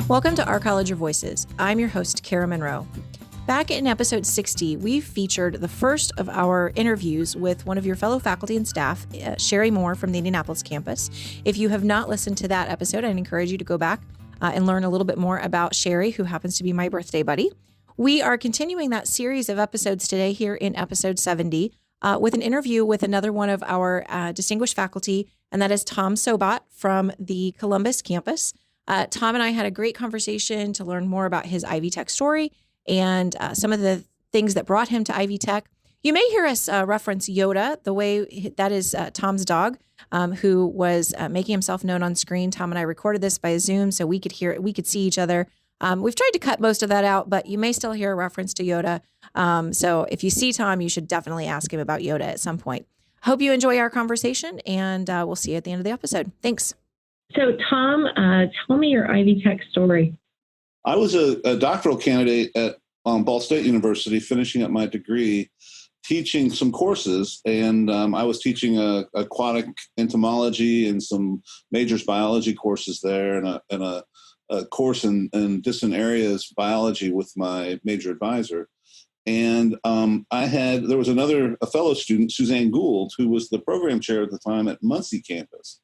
Welcome to Our College of Voices. I'm your host, Kara Monroe. Back in episode 60, we featured the first of our interviews with one of your fellow faculty and staff, Sherry Moore from the Indianapolis campus. If you have not listened to that episode, I'd encourage you to go back and learn a little bit more about Sherry, who happens to be my birthday buddy. We are continuing that series of episodes today here in episode 70 with an interview with another one of our distinguished faculty, and that is Tom Sobat from the Columbus campus. Tom and I had a great conversation to learn more about his Ivy Tech story and some of the things that brought him to Ivy Tech. You may hear us reference Yoda, the way that is Tom's dog, who was making himself known on screen. Tom and I recorded this by Zoom so we could see each other. We've tried to cut most of that out, but you may still hear a reference to Yoda. So if you see Tom, you should definitely ask him about Yoda at some point. Hope you enjoy our conversation, and we'll see you at the end of the episode. Thanks. So, Tom, tell me your Ivy Tech story. I was a doctoral candidate at Ball State University, finishing up my degree, teaching some courses, and I was teaching aquatic entomology and some majors biology courses there, and a course in distant areas biology with my major advisor. And there was a fellow student, Suzanne Gould, who was the program chair at the time at Muncie campus.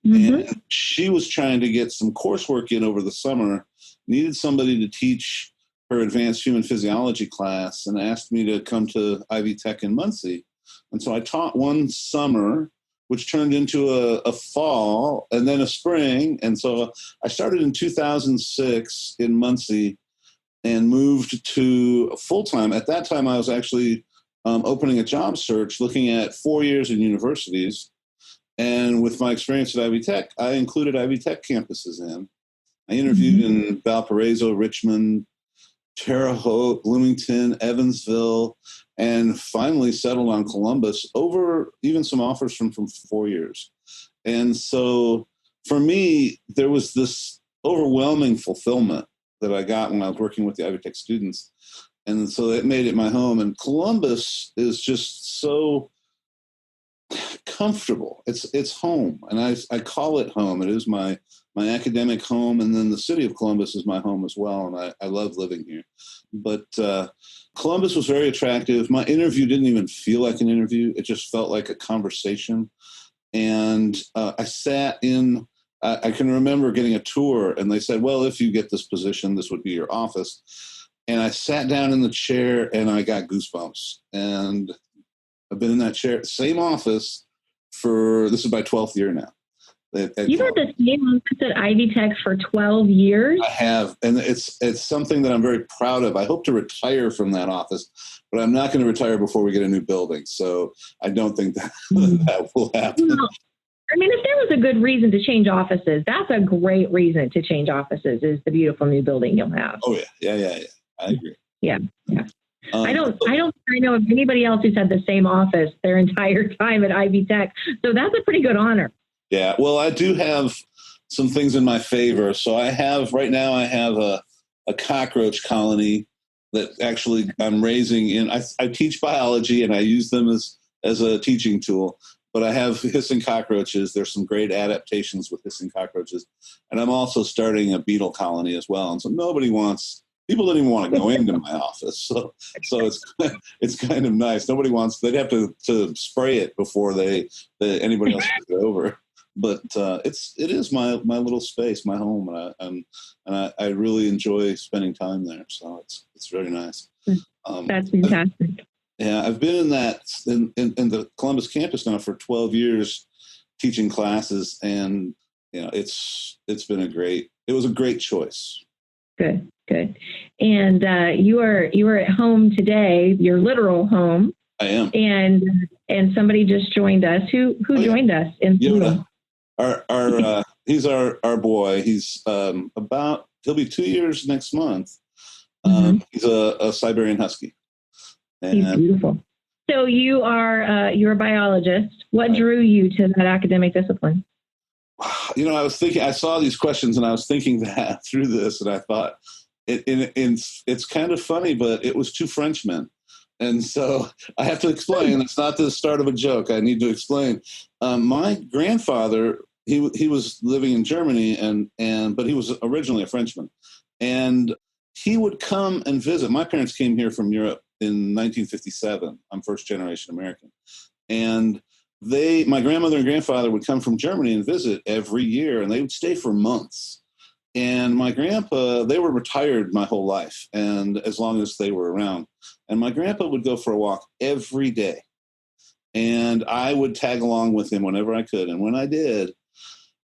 Mm-hmm. And she was trying to get some coursework in over the summer, needed somebody to teach her advanced human physiology class, and asked me to come to Ivy Tech in Muncie. And so I taught one summer, which turned into a fall and then a spring. And so I started in 2006 in Muncie and moved to full-time. At that time, I was actually opening a job search, looking at 4 years in universities. And with my experience at Ivy Tech, I included Ivy Tech campuses in. I interviewed in Valparaiso, Richmond, Terre Haute, Bloomington, Evansville, and finally settled on Columbus over even some offers from 4 years. And so for me, there was this overwhelming fulfillment that I got when I was working with the Ivy Tech students. And so it made it my home. And Columbus is just so comfortable. It's home. And I call it home. It is my academic home. And then the city of Columbus is my home as well. And I love living here. But Columbus was very attractive. My interview didn't even feel like an interview. It just felt like a conversation. And I sat in, I can remember getting a tour, and they said, well, if you get this position, this would be your office. And I sat down in the chair and I got goosebumps. And I've been in that chair, same office this is my 12th year now. You've had the same office at Ivy Tech for 12 years? I have, and it's something that I'm very proud of. I hope to retire from that office, but I'm not going to retire before we get a new building. So I don't think that will happen. No. I mean, if there was a good reason to change offices, that's a great reason to change offices, is the beautiful new building you'll have. Oh, yeah. I agree. Yeah. I don't know of anybody else who's had the same office their entire time at Ivy Tech. So that's a pretty good honor. Yeah. Well, I do have some things in my favor. So right now I have a cockroach colony that actually I'm raising in. I teach biology and I use them as a teaching tool, but I have hissing cockroaches. There's some great adaptations with hissing cockroaches. And I'm also starting a beetle colony as well. And so people don't even want to go into my office. So it's kind of nice. They'd have to spray it before anybody else could get over. But it is my little space, my home, and I really enjoy spending time there. So it's very nice. That's fantastic. Yeah, I've been in the Columbus campus now for 12 years, teaching classes, and it's been it was a great choice. Good. And you are at home today, your literal home. I am. And somebody just joined us. Who joined us in Yoda? He's our boy. He's he'll be 2 years next month. He's a Siberian Husky. And he's beautiful. So you're a biologist. What drew you to that academic discipline? I was thinking, I saw these questions and I was thinking that through this, and I thought it's kind of funny, but it was two Frenchmen. And so I have to explain. It's not the start of a joke. I need to explain. My grandfather he was living in Germany, but he was originally a Frenchman, and he would come and visit. My parents came here from Europe in 1957. I'm first generation American, and my grandmother and grandfather would come from Germany and visit every year, and they would stay for months. And my grandpa, they were retired my whole life, and as long as they were around. And my grandpa would go for a walk every day, and I would tag along with him whenever I could. And when I did,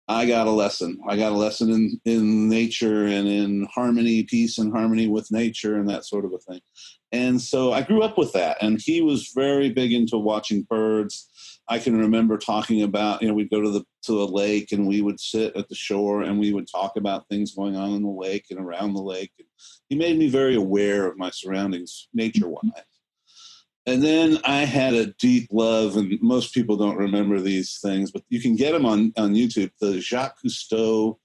I got a lesson. I got a lesson in nature and in harmony, peace and harmony with nature and that sort of a thing. And so I grew up with that. And he was very big into watching birds. I can remember talking about, we'd go to a lake and we would sit at the shore and we would talk about things going on in the lake and around the lake. And he made me very aware of my surroundings nature-wise. And then I had a deep love, and most people don't remember these things, but you can get them on YouTube, the Jacques Cousteau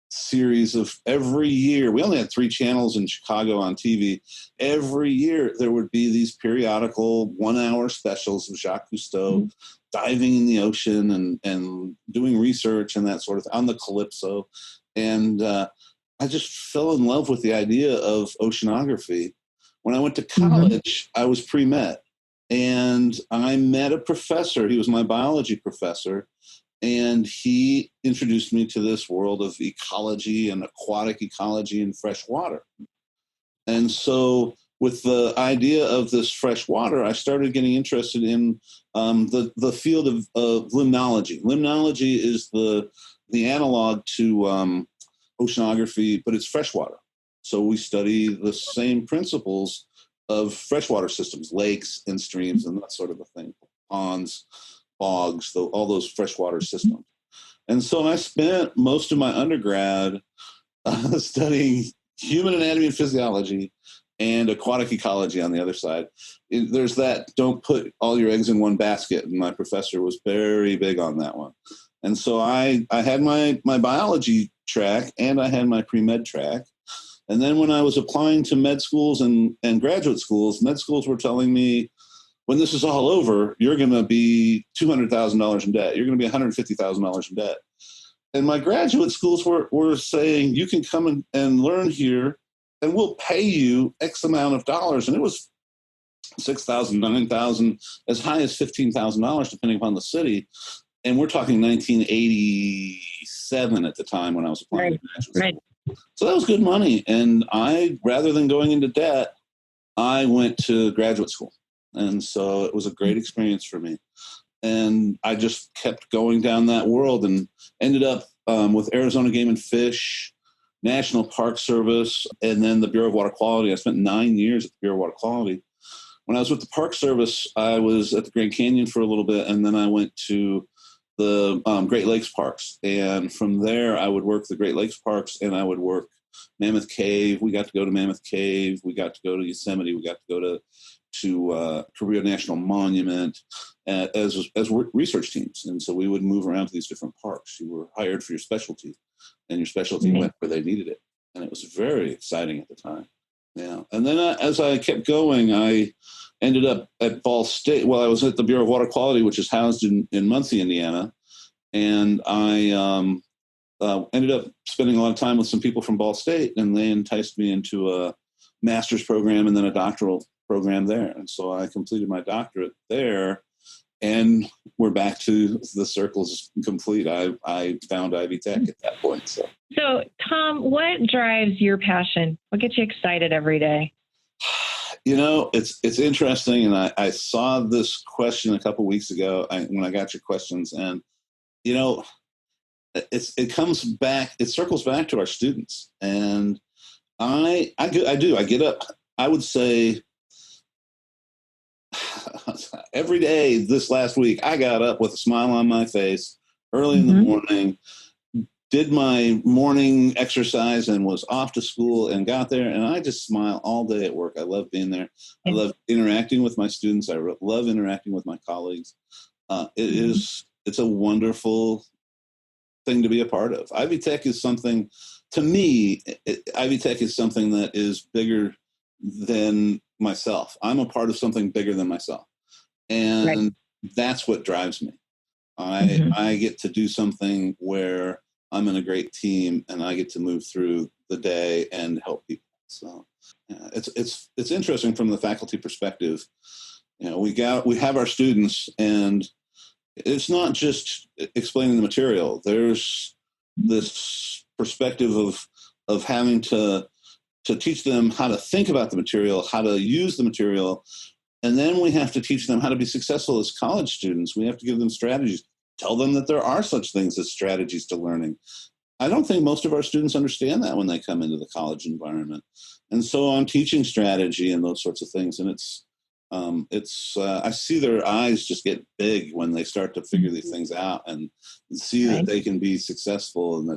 series of every year. We only had 3 channels in Chicago on TV. Every year there would be these periodical 1-hour specials of Jacques Cousteau diving in the ocean and doing research and that sort of thing on the Calypso. And I just fell in love with the idea of oceanography. When I went to college, I was pre-med, and I met a professor. He was my biology professor, and he introduced me to this world of ecology and aquatic ecology and fresh water. And so with the idea of this fresh water, I started getting interested in the field of limnology. Limnology is the analog to oceanography, but it's freshwater. So we study the same principles of freshwater systems, lakes and streams and that sort of a thing, ponds, bogs, all those freshwater systems. And so I spent most of my undergrad studying human anatomy and physiology and aquatic ecology on the other side. There's that, don't put all your eggs in one basket. And my professor was very big on that one. And so I had my biology track and I had my pre-med track. And then when I was applying to med schools and graduate schools, med schools were telling me, when this is all over, you're going to be $200,000 in debt. You're going to be $150,000 in debt. And my graduate schools were saying, you can come and learn here, and we'll pay you X amount of dollars. And it was $6,000, $9,000, as high as $15,000, depending upon the city. And we're talking 1987 at the time when I was applying to graduate school. So that was good money. And rather than going into debt, I went to graduate school. And so it was a great experience for me. And I just kept going down that world and ended up with Arizona Game and Fish, National Park Service, and then the Bureau of Water Quality. I spent 9 years at the Bureau of Water Quality. When I was with the Park Service, I was at the Grand Canyon for a little bit, and then I went to the Great Lakes Parks. And from there, I would work the Great Lakes Parks, and I would work Mammoth Cave. We got to go to Mammoth Cave. We got to go to Yosemite. We got to go to Korea National Monument as research teams. And so we would move around to these different parks. You were hired for your specialty, and your specialty went where they needed it. And it was very exciting at the time. Yeah. And then as I kept going, I ended up at Ball State. Well, I was at the Bureau of Water Quality, which is housed in Muncie, Indiana. And I ended up spending a lot of time with some people from Ball State, and they enticed me into a master's program and then a doctoral program there. And so I completed my doctorate there, and we're back to the circles complete. I found Ivy Tech at that point. So Tom, what drives your passion? What gets you excited every day? It's interesting. And I saw this question a couple weeks ago when I got your questions, and, it comes back, it circles back to our students. And I get up, I would say, every day this last week, I got up with a smile on my face early in the morning, did my morning exercise, and was off to school and got there. And I just smile all day at work. I love being there. I love interacting with my students. I love interacting with my colleagues. It's a wonderful thing to be a part of. Ivy Tech is something, to me, Ivy Tech is something that is bigger than myself. I'm a part of something bigger than myself. And that's what drives me. I get to do something where I'm in a great team and I get to move through the day and help people. So it's interesting from the faculty perspective. We have our students, and it's not just explaining the material. There's this perspective of having to teach them how to think about the material, how to use the material. And then we have to teach them how to be successful as college students. We have to give them strategies, tell them that there are such things as strategies to learning. I don't think most of our students understand that when they come into the college environment. And so I'm teaching strategy and those sorts of things. And I see their eyes just get big when they start to figure these things out and see that they can be successful and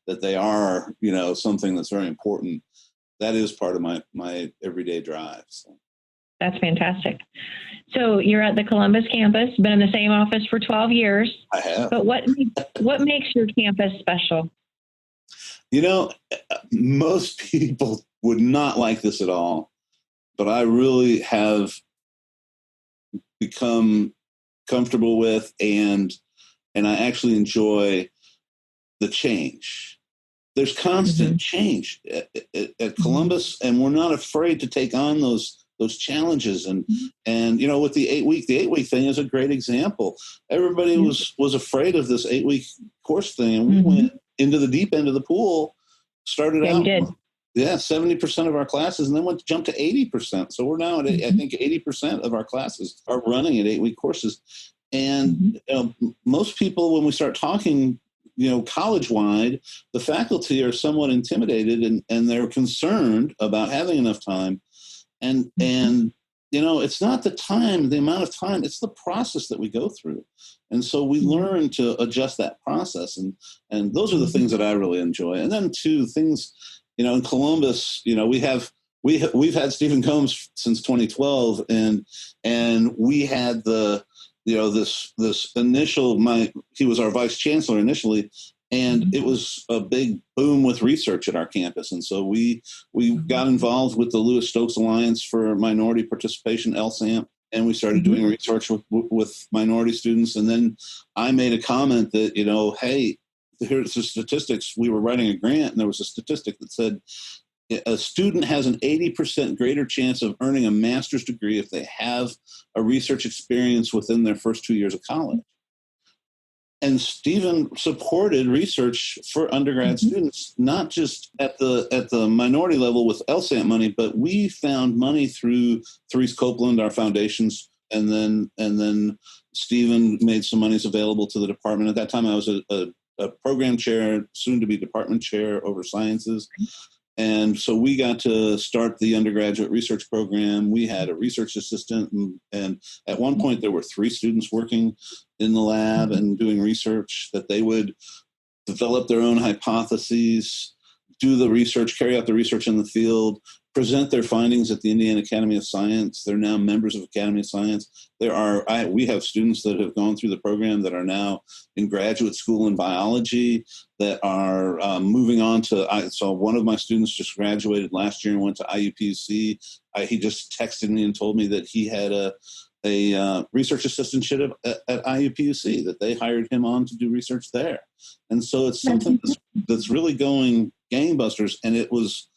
that they are, something that's very important. That is part of my everyday drive. So. That's fantastic. So you're at the Columbus campus, been in the same office for 12 years. I have. But what makes your campus special? Most people would not like this at all, but I really have become comfortable with and I actually enjoy the change. There's constant change at Columbus, and we're not afraid to take on those challenges. And with the 8-week thing is a great example. Everybody was afraid of this 8-week course thing, and we went into the deep end of the pool, started out. 70% of our classes, and then jumped to 80%. So we're now at, I think 80% of our classes are running at 8-week courses. And most people, when we start talking, college-wide, the faculty are somewhat intimidated and they're concerned about having enough time. And it's not the amount of time, it's the process that we go through. And so we learn to adjust that process. And those are the things that I really enjoy. And then two things, in Columbus, we've had Stephen Combs since 2012, and we had this initial, he was our vice chancellor initially, and it was a big boom with research at our campus. And so we got involved with the Lewis Stokes Alliance for Minority Participation, LSAMP, and we started doing research with minority students. And then I made a comment that, hey, here's the statistics. We were writing a grant, and there was a statistic that said a student has an 80% greater chance of earning a master's degree if they have a research experience within their first 2 years of college. And Stephen supported research for undergrad students, not just at the minority level with LSAMP money, but we found money through Therese Copeland, our foundations, and then Stephen made some monies available to the department. At that time, I was a program chair, soon to be department chair over sciences. And so we got to start the undergraduate research program. We had a research assistant, and at one point there were 3 students working in the lab and doing research, that they would develop their own hypotheses, do the research, carry out the research in the field, present their findings at the Indiana Academy of Science. They're now members of Academy of Science. We have students that have gone through the program that are now in graduate school in biology, that are moving on to. So one of my students just graduated last year and went to IUPUC. He just texted me and told me that he had a research assistantship at IUPUC, that they hired him on to do research there. And so it's something that's really going gangbusters, and it was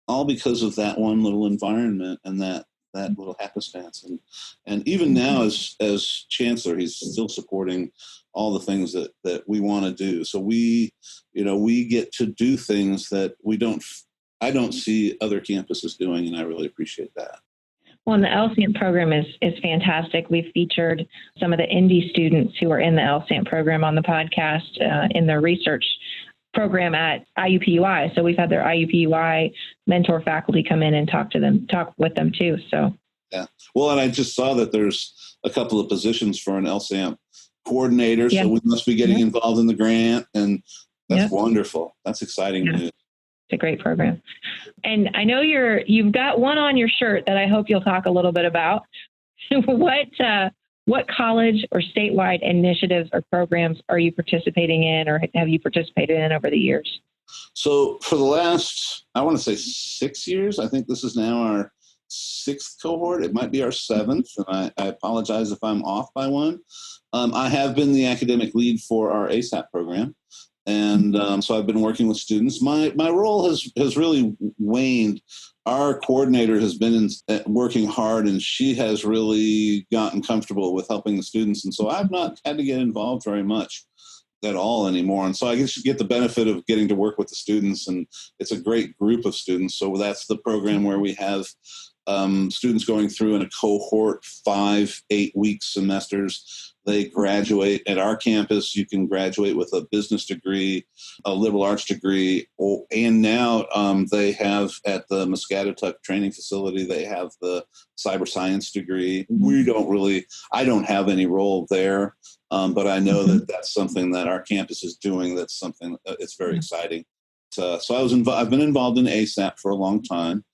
all because of that one little environment and that little happenstance. And even now as chancellor, he's still supporting all the things that we want to do. So we get to do things that I don't see other campuses doing, and I really appreciate that. Well, and the LSAMP program is fantastic. We've featured some of the Indy students who are in the LSAMP program on the podcast in their research program at IUPUI. So we've had their IUPUI mentor faculty come in and talk with them too. So yeah. Well, and I just saw that there's a couple of positions for an LSAMP coordinator. So we must be getting involved in the grant, and that's wonderful. That's exciting news. It's a great program. And I know you've got one on your shirt that I hope you'll talk a little bit about. What college or statewide initiatives or programs are you participating in, or have you participated in over the years? So for the last, I want to say 6 years, I think this is now our 6th cohort. It might be our 7th, and I apologize if I'm off by one. I have been the academic lead for our ASAP program. And so I've been working with students. My role has really waned. Our coordinator has been working hard, and she has really gotten comfortable with helping the students. And so I've not had to get involved very much at all anymore. And so I get the benefit of getting to work with the students, and it's a great group of students. So that's the program where we have students going through in a cohort 5 8-week semesters. They graduate at our campus. You can graduate with a business degree, a liberal arts degree, and now they have at the Muscatatuck training facility, they have the cyber science degree. I don't have any role there, but I know that that's something that our campus is doing. That's something it's very exciting. So I've been involved in ASAP for a long time.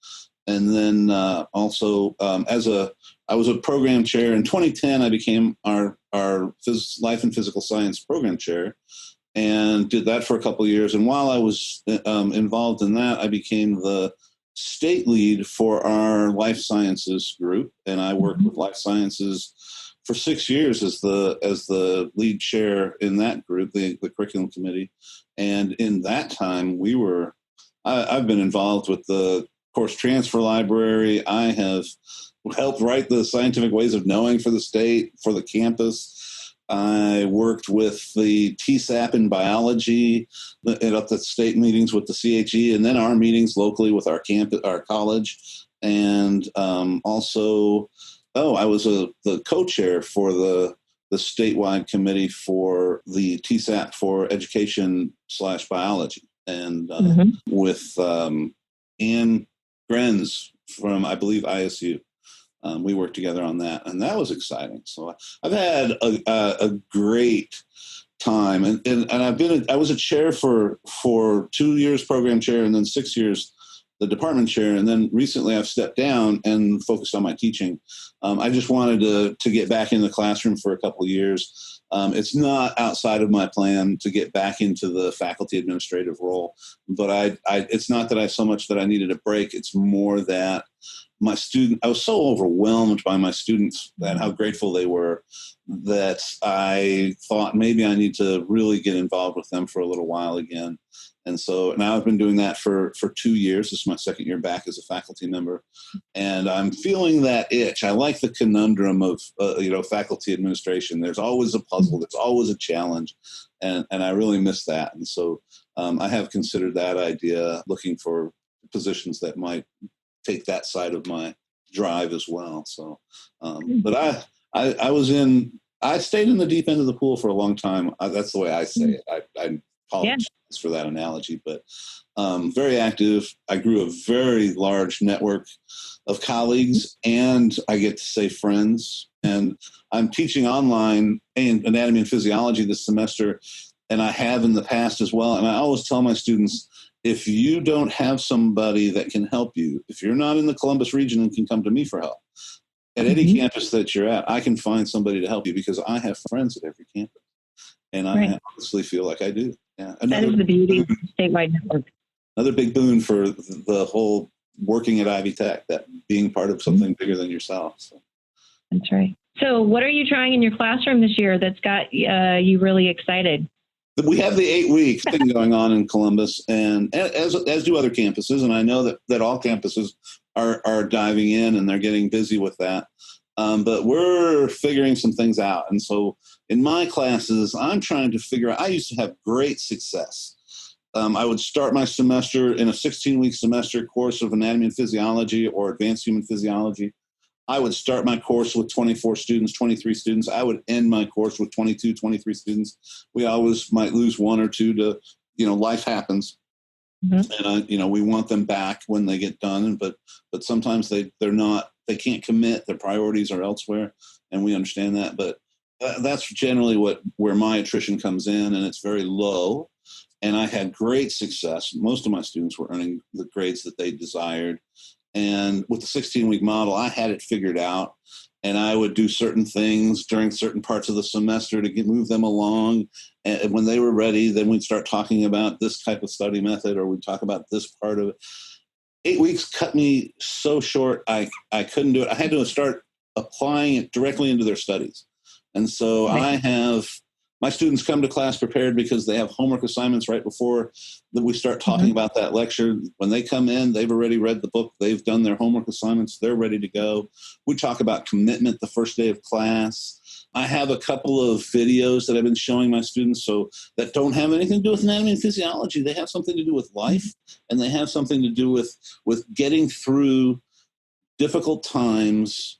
And then also I was a program chair. In 2010, I became our life and physical science program chair and did that for a couple of years. And while I was involved in that, I became the state lead for our life sciences group. And I worked with life sciences for 6 years as the lead chair in that group, the curriculum committee. And in that time, I've been involved with the course transfer library. I have helped write the scientific ways of knowing for the state, for the campus. I worked with the TSAP in biology at the state meetings with the CHE, and then our meetings locally with our campus, our college. And also, I was the co-chair for the statewide committee for the TSAP for education/biology. And with Anne Grenz from, I believe, ISU. We worked together on that, and that was exciting. So I've had a great time, and I was a chair for 2 years, program chair, and then 6 years the department chair, and then recently I've stepped down and focused on my teaching. I just wanted to get back in the classroom for a couple of years. It's not outside of my plan to get back into the faculty administrative role, but it's not that so much that I needed a break. It's more that I was so overwhelmed by my students and how grateful they were that I thought maybe I need to really get involved with them for a little while again. And so now I've been doing that for 2 years. This is my second year back as a faculty member, and I'm feeling that itch. I like the conundrum of faculty administration. There's always a puzzle. There's always a challenge, and I really miss that. And so I have considered that idea, looking for positions that might take that side of my drive as well. So, but I stayed in the deep end of the pool for a long time. That's the way I say it. I apologize for that analogy, but very active. I grew a very large network of colleagues, and I get to say friends. And I'm teaching online in anatomy and physiology this semester, and I have in the past as well. And I always tell my students, if you don't have somebody that can help you, if you're not in the Columbus region and can come to me for help, at any campus that you're at, I can find somebody to help you because I have friends at every campus. And I honestly feel like I do. Yeah. That is the beauty of statewide network. Another big boon for the whole working at Ivy Tech, that being part of something bigger than yourself. So. That's right. So what are you trying in your classroom this year that's got you really excited? We have the 8-week thing going on in Columbus, and as do other campuses. And I know that all campuses are diving in and they're getting busy with that. But we're figuring some things out. And so in my classes, I'm trying to figure out, I used to have great success. I would start my semester in a 16-week semester course of anatomy and physiology or advanced human physiology. I would start my course with 24 students, 23 students. I would end my course with 22, 23 students. We always might lose one or two to, life happens. And, we want them back when they get done. But sometimes they're not, they can't commit. Their priorities are elsewhere. And we understand that. But that's generally where my attrition comes in, and it's very low. And I had great success. Most of my students were earning the grades that they desired. And with the 16-week model, I had it figured out, and I would do certain things during certain parts of the semester to move them along. And when they were ready, then we'd start talking about this type of study method, or we'd talk about this part of it. 8 weeks cut me so short. I couldn't do it. I had to start applying it directly into their studies. And so I have my students come to class prepared because they have homework assignments right before that we start talking about that lecture. When they come in, they've already read the book. They've done their homework assignments. They're ready to go. We talk about commitment the first day of class. I have a couple of videos that I've been showing my students so that don't have anything to do with anatomy and physiology. They have something to do with life, and they have something to do with getting through difficult times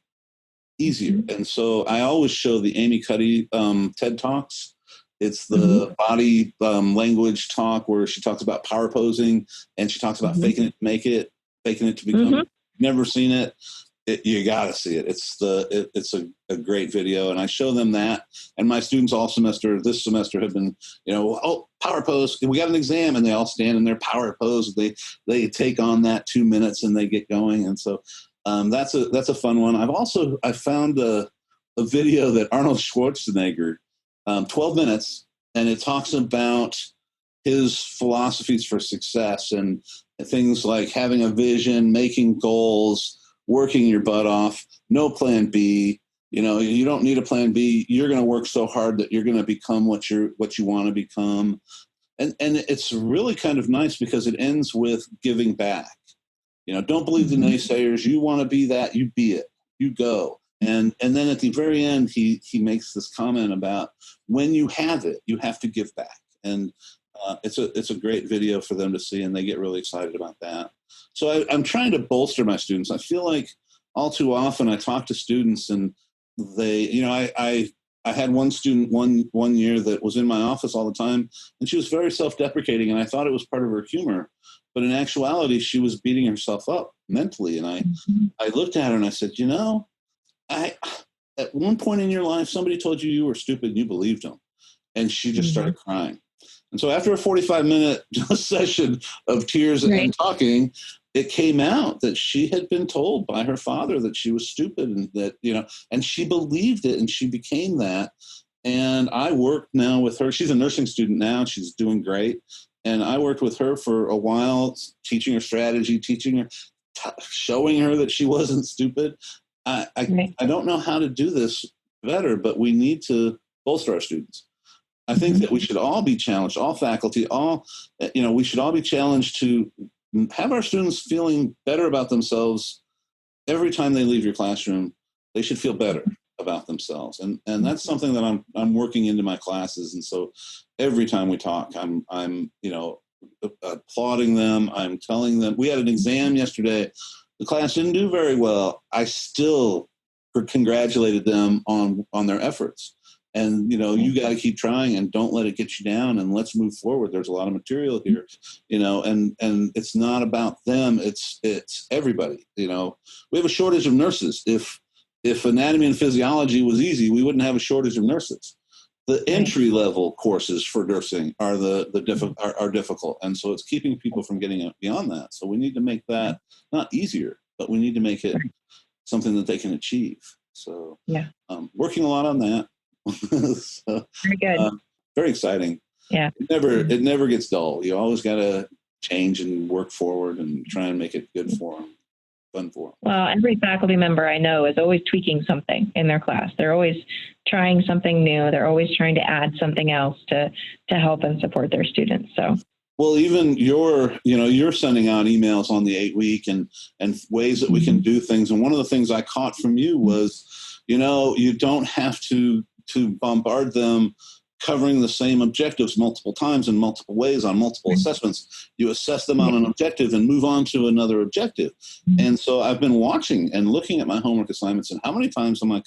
easier. And so I always show the Amy Cuddy TED Talks. It's the body language talk where she talks about power posing, and she talks about faking it to make it, faking it to become. Never seen it. You got to see it. It's a great video, and I show them that. And my students this semester have been, power pose. We got an exam, and they all stand in their power pose. They take on that 2 minutes, and they get going. And so that's a fun one. I found a video that Arnold Schwarzenegger, 12 minutes, and it talks about his philosophies for success and things like having a vision, making goals, working your butt off, no plan B. You don't need a plan B. You're going to work so hard that you're going to become what you want to become. And it's really kind of nice because it ends with giving back. Don't believe the naysayers. You want to be that, you be it. You go. And then at the very end, he makes this comment about when you have it, you have to give back. And it's a great video for them to see, and they get really excited about that. So I'm trying to bolster my students. I feel like all too often I talk to students and they, I had one student one year that was in my office all the time, and she was very self-deprecating, and I thought it was part of her humor. But in actuality, she was beating herself up mentally. And I looked at her and I said, at one point in your life, somebody told you were stupid and you believed them. And she just started crying. And so after a 45-minute session of tears and talking, it came out that she had been told by her father that she was stupid and that, and she believed it and she became that. And I worked now with her. She's a nursing student now. She's doing great. And I worked with her for a while, teaching her strategy, teaching her, showing her that she wasn't stupid. I don't know how to do this better, but we need to bolster our students. I think that we should all be challenged, all faculty, we should all be challenged to have our students feeling better about themselves every time they leave your classroom. They should feel better about themselves. And that's something that I'm working into my classes. And so every time we talk, I'm applauding them. I'm telling them. We had an exam yesterday. The class didn't do very well. I still congratulated them on their efforts. And, you got to keep trying and don't let it get you down, and let's move forward. There's a lot of material here, and it's not about them. It's everybody. We have a shortage of nurses. If anatomy and physiology was easy, we wouldn't have a shortage of nurses. The entry level courses for nursing are are difficult. And so it's keeping people from getting beyond that. So we need to make that not easier, but we need to make it something that they can achieve. So working a lot on that. So, very good. Very exciting. Yeah. It never gets dull. You always got to change and work forward and try and make it good for them, fun for them. Well, every faculty member I know is always tweaking something in their class. They're always trying something new. They're always trying to add something else to help and support their students. So. Well, even you're sending out emails on the 8-week and ways that we can do things. And one of the things I caught from you was, you don't have to bombard them covering the same objectives multiple times in multiple ways on multiple assessments. You assess them on an objective and move on to another objective. And so I've been watching and looking at my homework assignments and how many times am I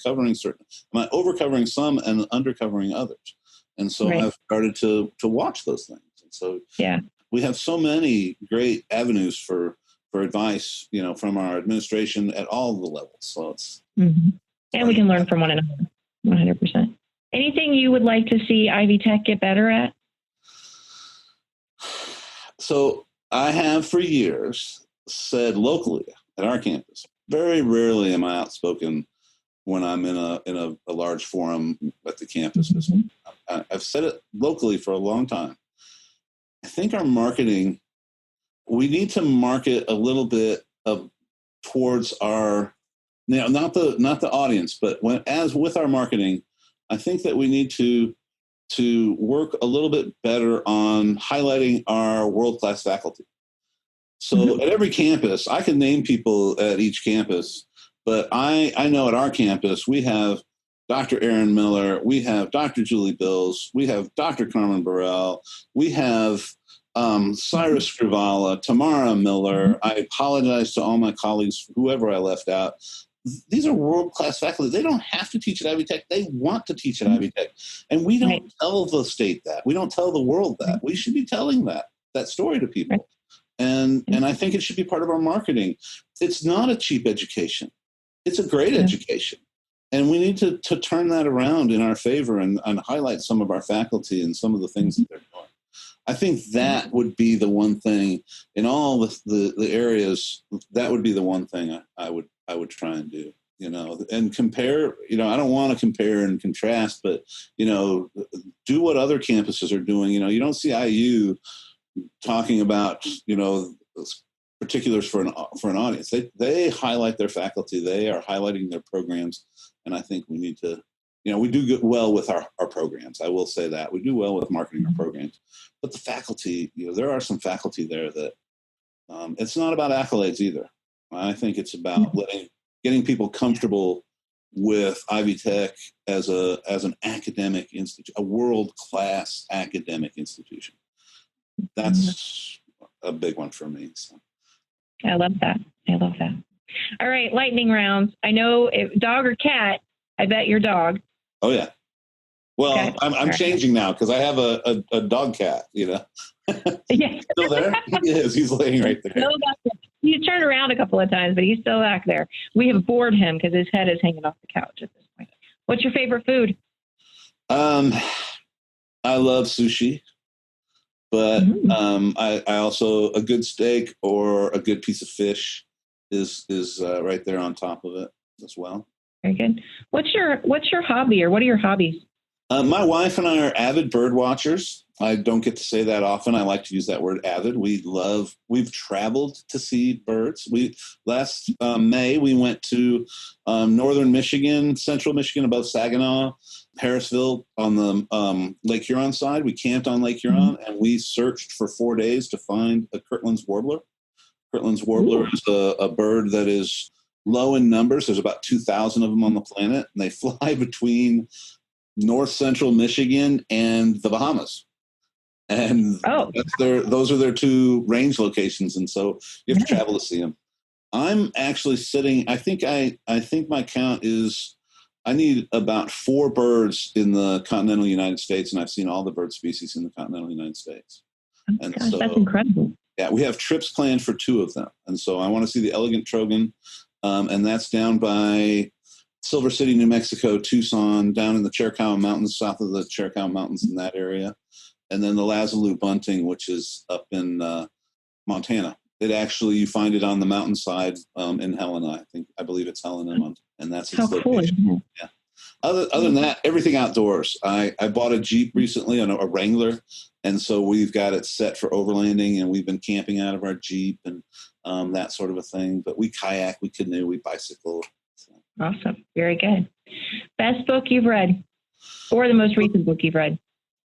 over covering some and under covering others? And so I've started to watch those things. And so we have so many great avenues for advice, from our administration at all the levels. So it's, and we can learn from one another. 100%. Anything you would like to see Ivy Tech get better at? So I have for years said locally at our campus, very rarely am I outspoken when I'm in a large forum at the campus. I've said it locally for a long time. I think our marketing we need to market a little bit of towards our, not the audience, but as with our marketing, I think that we need to work a little bit better on highlighting our world-class faculty. So at every campus, I can name people at each campus, but I know at our campus, we have Dr. Aaron Miller, we have Dr. Julie Bills, we have Dr. Carmen Burrell, we have Cyrus Scrivala, Tamara Miller. I apologize to all my colleagues, whoever I left out. These are world-class faculty. They don't have to teach at Ivy Tech. They want to teach at Ivy Tech. And we don't tell the state that. We don't tell the world that. We should be telling that story to people. And I think it should be part of our marketing. It's not a cheap education. It's a great education. And we need to turn that around in our favor and highlight some of our faculty and some of the things that they're doing. I think that would be the one thing in all the areas. That would be the one thing I would try and do, and compare. I don't want to compare and contrast, but do what other campuses are doing. You don't see IU talking about particulars for an audience. They highlight their faculty. They are highlighting their programs, and I think we need to. We do well with our programs. I will say that. We do well with marketing our programs. But the faculty, there are some faculty there that it's not about accolades either. I think it's about getting people comfortable with Ivy Tech as an academic institute, a world-class academic institution. That's a big one for me. So. I love that. All right, lightning rounds. I know dog or cat. I bet your dog. Oh yeah. Well, okay. I'm changing now because I have a dog cat. Yeah. Still there? He is. He's laying right there. He's turned around a couple of times, but he's still back there. We have bored him because his head is hanging off the couch at this point. What's your favorite food? I love sushi, but I also a good steak or a good piece of fish is right there on top of it as well. Very good. What's your hobby, or what are your hobbies? My wife and I are avid bird watchers. I don't get to say that often. I like to use that word avid. We've traveled to see birds. Last May, we went to northern Michigan, central Michigan, above Saginaw, Harrisville on the Lake Huron side. We camped on Lake Huron, and we searched for 4 days to find a Kirtland's warbler. Kirtland's warbler is a bird that is low in numbers. There's about 2,000 of them on the planet, and they fly between north central Michigan and the Bahamas. And those are their two range locations. And so you have to travel to see them. I'm actually sitting, I think my count is, I need about 4 birds in the continental United States. And I've seen all the bird species in the continental United States. Gosh, that's incredible. Yeah, we have trips planned for 2 of them. And so I want to see the elegant trogon. And that's down by Silver City, New Mexico, Tucson, down in the Chiricahua Mountains, south of the Chiricahua Mountains in that area. And then the Lazaloo bunting, which is up in Montana. You find it on the mountainside in Helena. I believe it's Helena, Montana. And that's its location. Cool. Yeah. Other than that, everything outdoors. I bought a Jeep recently, a Wrangler. And so we've got it set for overlanding, and we've been camping out of our Jeep and that sort of a thing. But we kayak, we canoe, we bicycle. So. Awesome. Very good. Best book you've read, or the most recent book you've read?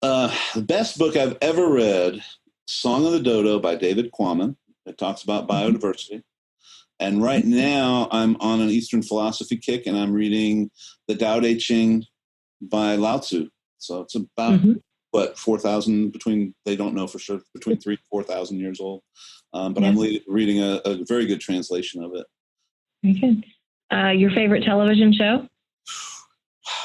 The best book I've ever read, Song of the Dodo by David Quammen. It talks about biodiversity. And right now I'm on an Eastern philosophy kick, and I'm reading the Tao Te Ching by Lao Tzu. So it's about, 4,000 they don't know for sure, between 3,000 and 4,000 years old. But I'm reading a very good translation of it. Very good. Your favorite television show?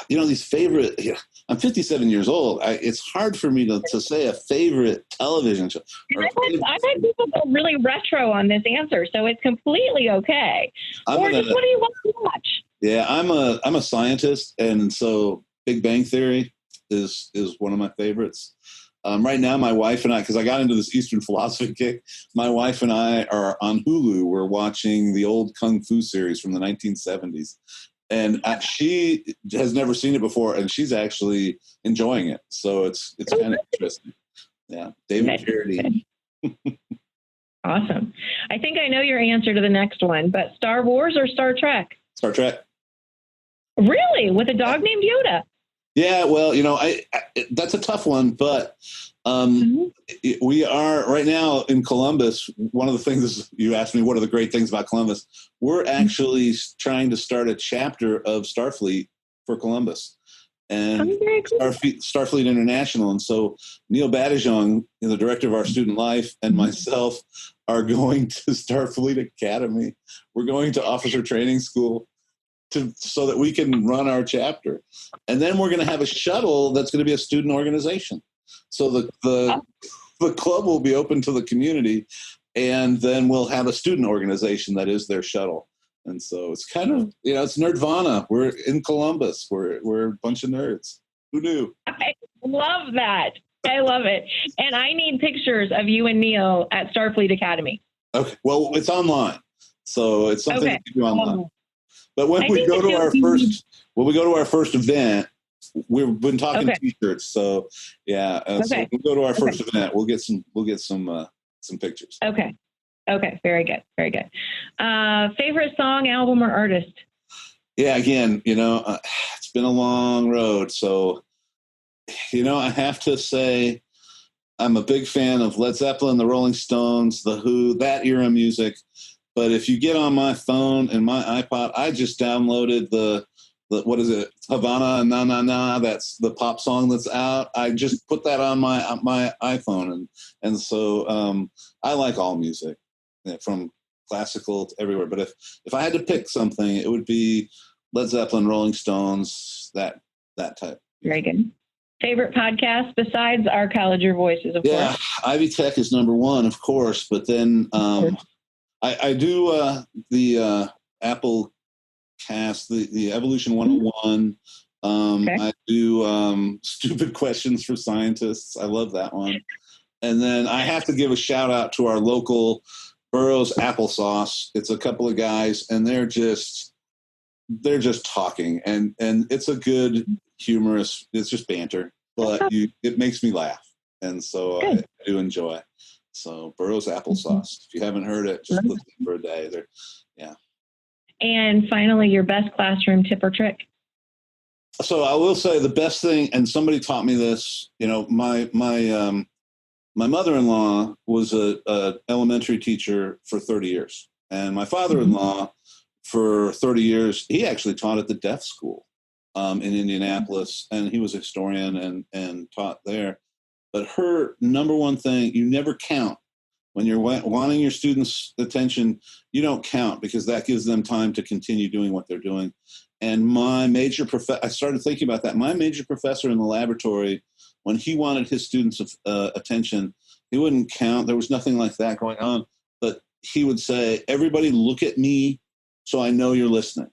These favorite, I'm 57 years old. It's hard for me to say a favorite television show. I've had people go really retro on this answer, so it's completely okay. What do you want to watch? Yeah, I'm a scientist, and so Big Bang Theory is one of my favorites. Right now, my wife and I, because I got into this Eastern philosophy kick, my wife and I are on Hulu. We're watching the old Kung Fu series from the 1970s. And she has never seen it before, and she's actually enjoying it. So it's kind of interesting. Yeah, David Carradine. Awesome. I think I know your answer to the next one, but Star Wars or Star Trek? Star Trek. Really? With a dog named Yoda? Yeah, well, I that's a tough one, but we are right now in Columbus. One of the things you asked me, what are the great things about Columbus? We're actually trying to start a chapter of Starfleet for Columbus and Starfleet International. And so Neil Badigeon, the director of our student life, and myself are going to Starfleet Academy. We're going to officer training school so that we can run our chapter. And then we're going to have a shuttle that's going to be a student organization. So the club will be open to the community, and then we'll have a student organization that is their shuttle. And so it's kind of, it's Nerdvana. We're in Columbus. We're a bunch of nerds. Who knew? I love that. I love it. And I need pictures of you and Neil at Starfleet Academy. Okay. Well, it's online. So it's something to do online. But when we go to our first event, we've been talking T-shirts. So yeah, so when we go to our first event, we'll get some pictures. Okay. Very good. Very good. Favorite song, album, or artist? Yeah. Again, it's been a long road. So, I have to say I'm a big fan of Led Zeppelin, the Rolling Stones, the Who, that era music. But if you get on my phone and my iPod, I just downloaded the what is it? Havana Na Na Na. That's the pop song that's out. I just put that on my iPhone, and so I like all music, from classical to everywhere. But if I had to pick something, it would be Led Zeppelin, Rolling Stones, that type. Very good. Favorite podcast besides Our College Your Voices, of course? Yeah, Ivy Tech is number one, of course. But then I do the Apple Cast, the Evolution 101. I do Stupid Questions for Scientists. I love that one. And then I have to give a shout out to our local Burroughs Applesauce. It's a couple of guys, and they're just talking, and it's a good humorous. It's just banter, but it makes me laugh, and so I do enjoy. So Burroughs Applesauce. If you haven't heard it, just listen for a day. And finally, your best classroom tip or trick? So I will say the best thing, and somebody taught me this. My mother-in-law was a elementary teacher for 30 years, and my father-in-law for 30 years, he actually taught at the deaf school in Indianapolis, and he was a historian and taught there. But her number one thing, you never count. When you're wanting your students' attention, you don't count, because that gives them time to continue doing what they're doing. And my major I started thinking about that. My major professor in the laboratory, when he wanted his students' attention, he wouldn't count. There was nothing like that going on. But he would say, everybody look at me so I know you're listening.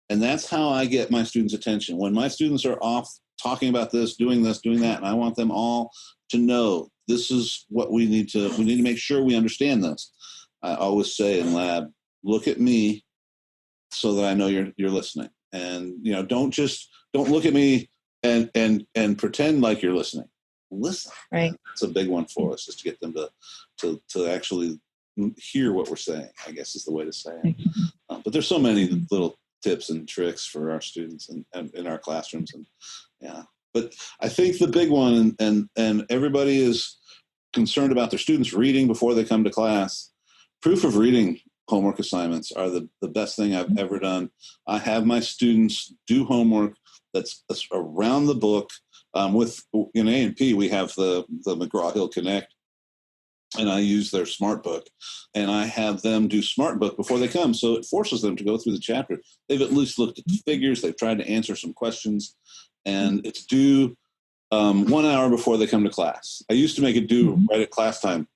And that's how I get my students' attention. When my students are off talking about this, doing that, and I want them all to know this is what we need to make sure we understand this. I always say in lab, look at me so that I know you're listening. And, don't look at me and pretend like you're listening. Listen. Right. It's a big one for us, is to get them to actually hear what we're saying, I guess is the way to say it. But there's so many little tips and tricks for our students and in our classrooms. And but I think the big one, and everybody is concerned about their students reading before they come to class. Proof of reading homework assignments are the best thing I've ever done. I have my students do homework that's around the book. With in A&P, we have the McGraw-Hill Connect, and I use their Smart Book, and I have them do Smart Book before they come. So it forces them to go through the chapter. They've at least looked at the figures. They've tried to answer some questions, and it's due 1 hour before they come to class. I used to make it due right at class time,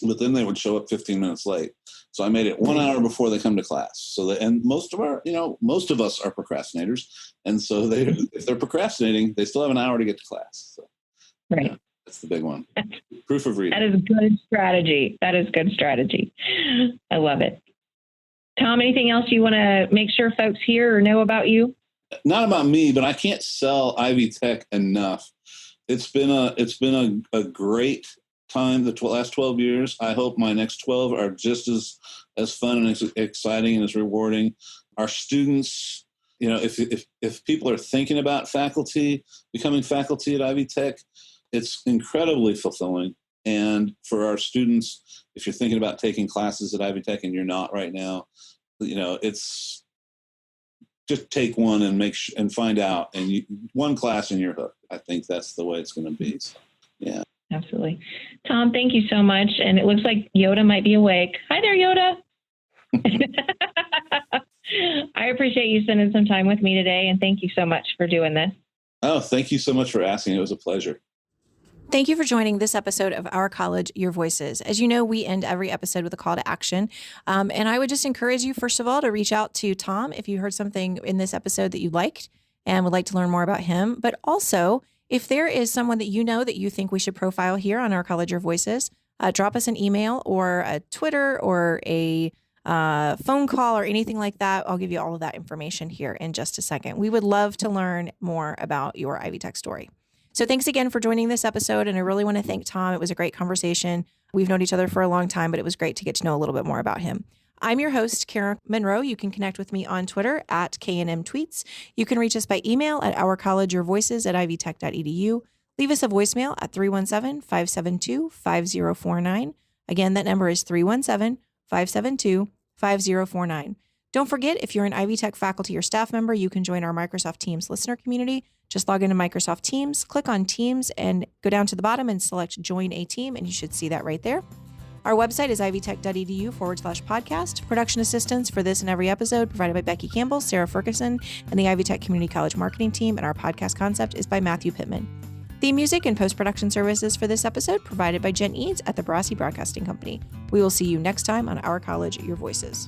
but then they would show up 15 minutes late. So I made it 1 hour before they come to class. And most of us are procrastinators. And so if they're procrastinating, they still have an hour to get to class. So, right. That's the big one. Proof of reading. That is good strategy. I love it. Tom, anything else you want to make sure folks hear or know about you? Not about me, but I can't sell Ivy Tech enough. It's been a great time, the last 12 years. I hope my next 12 are just as fun and as exciting and as rewarding. Our students, if people are thinking about becoming faculty at Ivy Tech, it's incredibly fulfilling. And for our students, if you're thinking about taking classes at Ivy Tech and you're not right now, it's just take one and find out. And one class and you're hooked. I think that's the way it's going to be. So, yeah. Absolutely. Tom, thank you so much. And it looks like Yoda might be awake. Hi there, Yoda. I appreciate you spending some time with me today, and thank you so much for doing this. Oh, thank you so much for asking. It was a pleasure. Thank you for joining this episode of Our College, Your Voices. As you know, we end every episode with a call to action. And I would just encourage you, first of all, to reach out to Tom if you heard something in this episode that you liked and would like to learn more about him. But also, if there is someone that you know that you think we should profile here on Our College, Your Voices, drop us an email or a Twitter or a phone call or anything like that. I'll give you all of that information here in just a second. We would love to learn more about your Ivy Tech story. So thanks again for joining this episode. And I really want to thank Tom. It was a great conversation. We've known each other for a long time, but it was great to get to know a little bit more about him. I'm your host, Kara Monroe. You can connect with me on Twitter at KNM Tweets. You can reach us by email at ourcollegeyourvoices@ivytech.edu. Leave us a voicemail at 317-572-5049. Again, that number is 317-572-5049. Don't forget, if you're an Ivy Tech faculty or staff member, you can join our Microsoft Teams listener community. Just log into Microsoft Teams, click on Teams, and go down to the bottom and select Join a Team, and you should see that right there. Our website is ivytech.edu/podcast. Production assistance for this and every episode provided by Becky Campbell, Sarah Ferguson, and the Ivy Tech Community College marketing team, and our podcast concept is by Matthew Pittman. Theme music and post-production services for this episode provided by Jen Edds at the Brassy Broadcasting Company. We will see you next time on Our College, Your Voices.